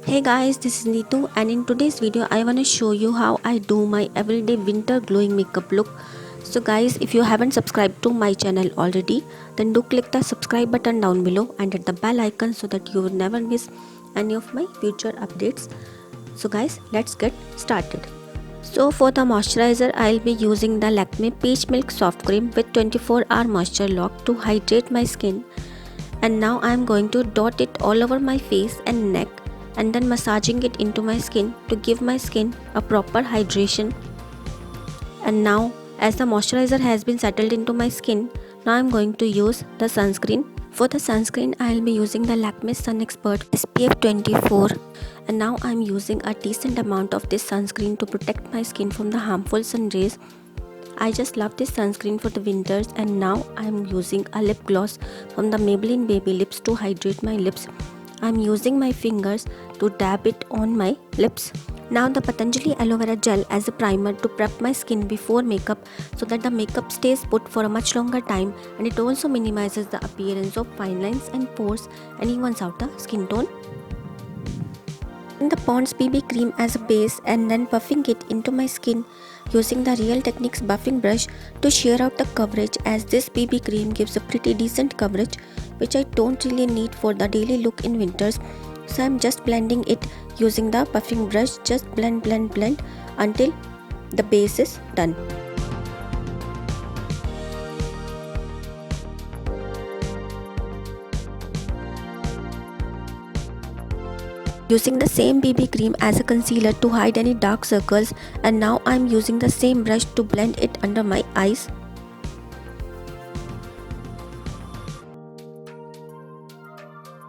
Hey guys, this is Neetu and in today's video I want to show you how I do my everyday winter glowing makeup look. So guys, if you haven't subscribed to my channel already, then do click the subscribe button down below and hit the bell icon so that you will never miss any of my future updates. So guys, let's get started. So for the moisturizer, I'll be using the Lakme Peach Milk Soft Cream with 24-hour moisture lock to hydrate my skin. And now I'm going to dot it all over my face and neck and then massaging it into my skin to give my skin a proper hydration. And now as the moisturizer has been settled into my skin, now I'm going to use the sunscreen. For the sunscreen, I'll be using the Lakme Sun Expert SPF 24 and now I'm using a decent amount of this sunscreen to protect my skin from the harmful sun rays. I just love this sunscreen for the winters and now I'm using a lip gloss from the Maybelline Baby Lips to hydrate my lips. I'm using my fingers to dab it on my lips. Now the Patanjali Aloe Vera gel as a primer to prep my skin before makeup so that the makeup stays put for a much longer time, and it also minimizes the appearance of fine lines and pores and evens out the skin tone. The Pond's BB cream as a base and then buffing it into my skin using the Real Techniques buffing brush to shear out the coverage, as this BB cream gives a pretty decent coverage which I don't really need for the daily look in winters. So I'm just blending it using the buffing brush. Just blend until the base is done. Using the same BB cream as a concealer to hide any dark circles, and now I'm using the same brush to blend it under my eyes.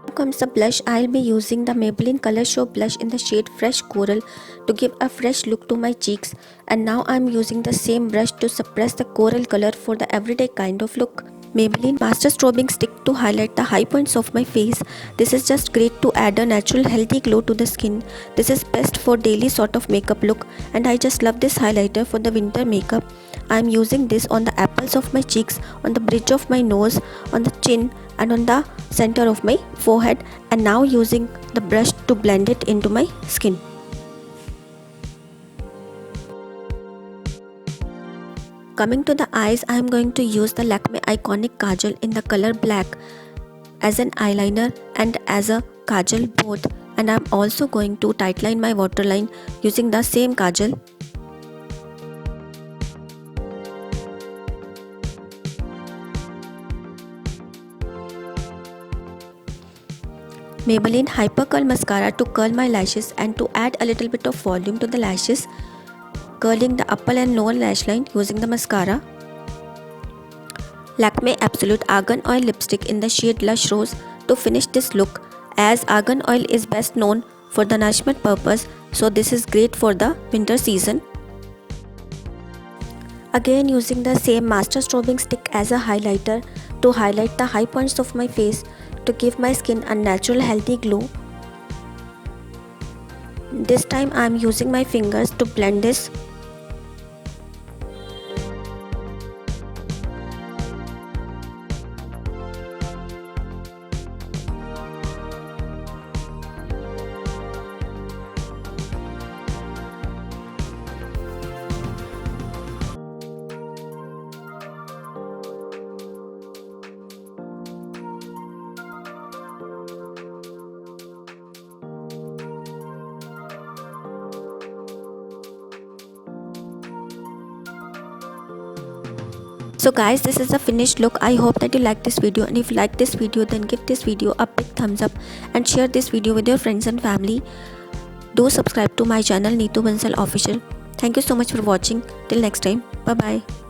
Now comes the blush. I'll be using the Maybelline Color Show blush in the shade Fresh Coral to give a fresh look to my cheeks, and now I'm using the same brush to suppress the coral color for the everyday kind of look. Maybelline Master Strobing Stick to highlight the high points of my face. This is just great to add a natural healthy glow to the skin. This is best for daily sort of makeup look, and I just love this highlighter for the winter makeup. I am using this on the apples of my cheeks, on the bridge of my nose, on the chin and on the center of my forehead, and now using the brush to blend it into my skin. Coming to the eyes, I am going to use the Lakme Eyeconic Kajal in the color black as an eyeliner and as a kajal both, and I am also going to tightline my waterline using the same kajal. Maybelline Hyper Curl Mascara to curl my lashes and to add a little bit of volume to the lashes, curling the upper and lower lash line using the mascara. Lakme Absolute Argan Oil Lipstick in the shade Lush Rose to finish this look, as argan oil is best known for the nourishment purpose, so this is great for the winter season. Again using the same Master Strobing Stick as a highlighter to highlight the high points of my face to give my skin a natural healthy glow. This time I am using my fingers to blend this. So guys, this is the finished look. I hope that you like this video, and if you like this video then give this video a big thumbs up and share this video with your friends and family. Do subscribe to my channel Neetu Bansal Official. Thank you so much for watching. Till next time, bye bye.